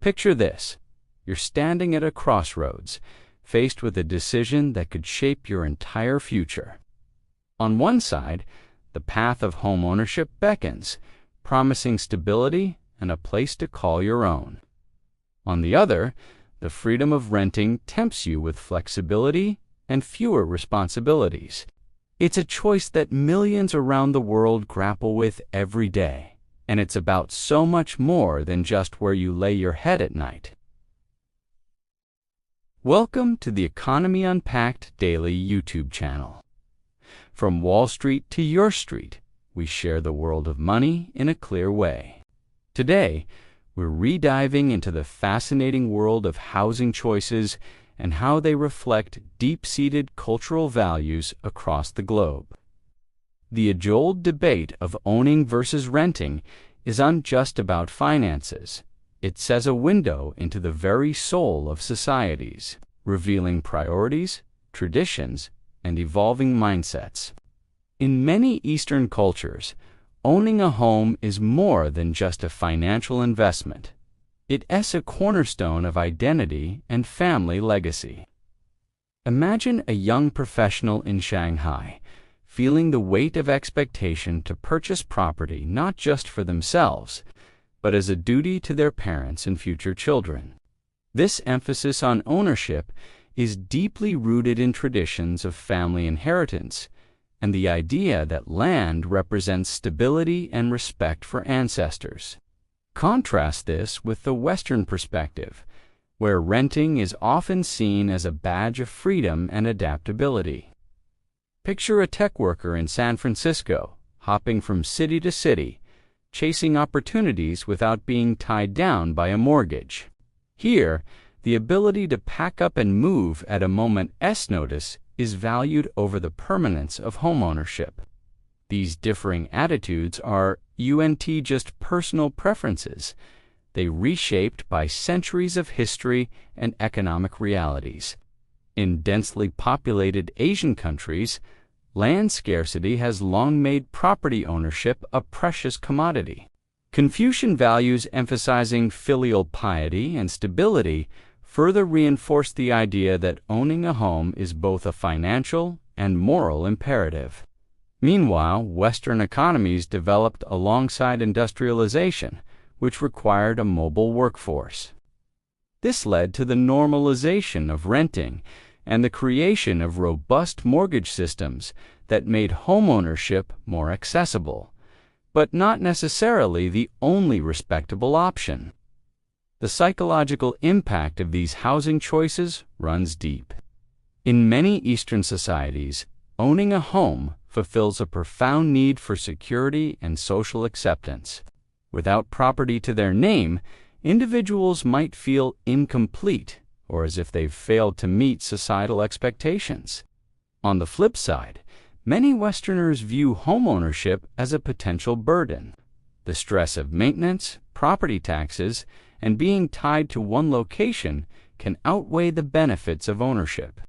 Picture this. You're standing at a crossroads, faced with a decision that could shape your entire future. On one side, the path of homeownership beckons, promising stability and a place to call your own. On the other, the freedom of renting tempts you with flexibility and fewer responsibilities. It's a choice that millions around the world grapple with every day, and it's about so much more than just where you lay your head at night. Welcome to the Economy Unpacked Daily YouTube channel. From Wall Street to your street, we share the world of money in a clear way. Today, we're rediving into the fascinating world of housing choices and how they reflect deep-seated cultural values across the globe. The age-old debate of owning versus renting isn't just about finances. It's as a window into the very soul of societies, revealing priorities, traditions, and evolving mindsets. In many Eastern cultures, owning a home is more than just a financial investment. It's a cornerstone of identity and family legacy. Imagine a young professional in Shanghai feeling the weight of expectation to purchase property not just for themselves, but as a duty to their parents and future children. This emphasis on ownership is deeply rooted in traditions of family inheritance and the idea that land represents stability and respect for ancestors. Contrast this with the Western perspective, where renting is often seen as a badge of freedom and adaptability. Picture a tech worker in San Francisco, hopping from city to city, chasing opportunities without being tied down by a mortgage. Here, the ability to pack up and move at a moment's notice is valued over the permanence of homeownership. These differing attitudes are just personal preferences. They reshaped by centuries of history and economic realities. In densely populated Asian countries, land scarcity has long made property ownership a precious commodity. Confucian values emphasizing filial piety and stability further reinforce the idea that owning a home is both a financial and moral imperative. Meanwhile, Western economies developed alongside industrialization, which required a mobile workforce. This led to the normalization of renting and the creation of robust mortgage systems that made homeownership more accessible, but not necessarily the only respectable option. The psychological impact of these housing choices runs deep. In many Eastern societies, owning a home fulfills a profound need for security and social acceptance. Without property to their name, individuals might feel incomplete or as if they've failed to meet societal expectations. On the flip side, many Westerners view homeownership as a potential burden. The stress of maintenance, property taxes, and being tied to one location can outweigh the benefits of ownership.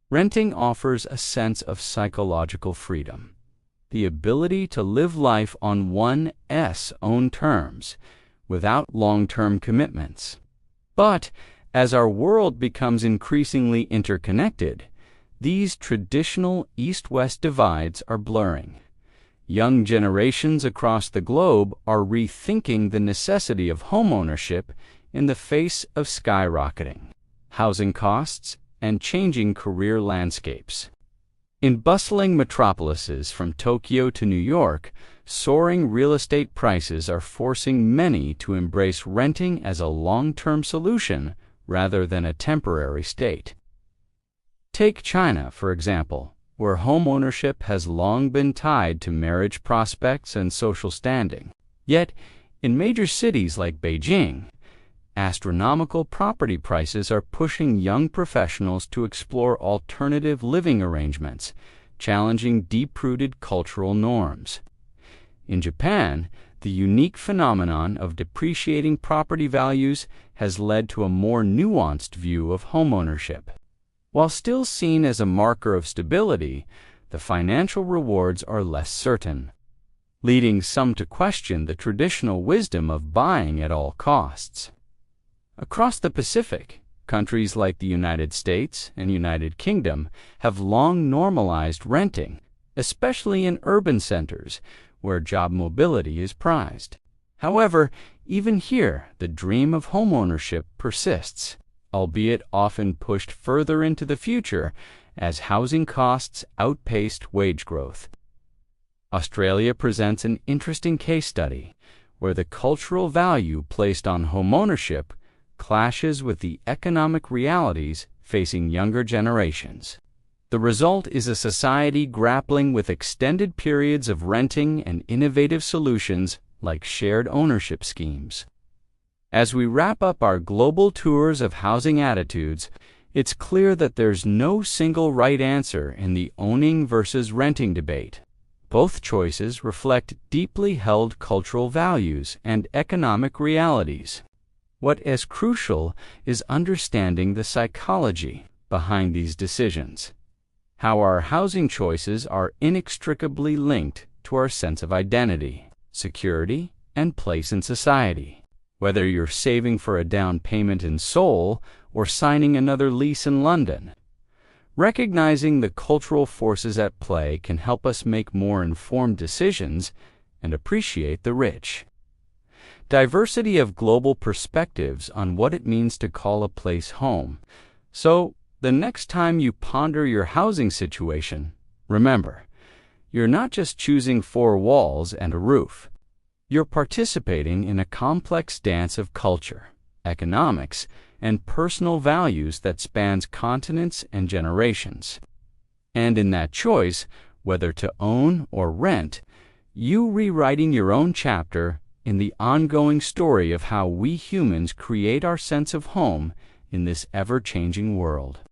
Renting offers a sense of psychological freedom, the ability to live life on one's own terms, without long-term commitments. But as our world becomes increasingly interconnected, these traditional East-West divides are blurring. Young generations across the globe are rethinking the necessity of homeownership in the face of skyrocketing housing costs and changing career landscapes. In bustling metropolises from Tokyo to New York, soaring real estate prices are forcing many to embrace renting as a long-term solution rather than a temporary state. Take China, for example, where homeownership has long been tied to marriage prospects and social standing. Yet, in major cities like Beijing, astronomical property prices are pushing young professionals to explore alternative living arrangements, challenging deep-rooted cultural norms. In Japan, the unique phenomenon of depreciating property values has led to a more nuanced view of homeownership. While still seen as a marker of stability, the financial rewards are less certain, leading some to question the traditional wisdom of buying at all costs. Across the Pacific, countries like the United States and United Kingdom have long normalized renting, especially in urban centers where job mobility is prized. However, even here, the dream of homeownership persists, albeit often pushed further into the future as housing costs outpaced wage growth. Australia presents an interesting case study where the cultural value placed on homeownership clashes with the economic realities facing younger generations. The result is a society grappling with extended periods of renting and innovative solutions like shared ownership schemes. As we wrap up our global tours of housing attitudes, it's clear that there's no single right answer in the owning versus renting debate. Both choices reflect deeply held cultural values and economic realities. What is crucial is understanding the psychology behind these decisions, how our housing choices are inextricably linked to our sense of identity, security, and place in society. Whether you're saving for a down payment in Seoul or signing another lease in London, recognizing the cultural forces at play can help us make more informed decisions and appreciate the rich diversity of global perspectives on what it means to call a place home. So, the next time you ponder your housing situation, remember, you're not just choosing four walls and a roof. You're participating in a complex dance of culture, economics, and personal values that spans continents and generations. And in that choice, whether to own or rent, you rewriting your own chapter in the ongoing story of how we humans create our sense of home in this ever-changing world.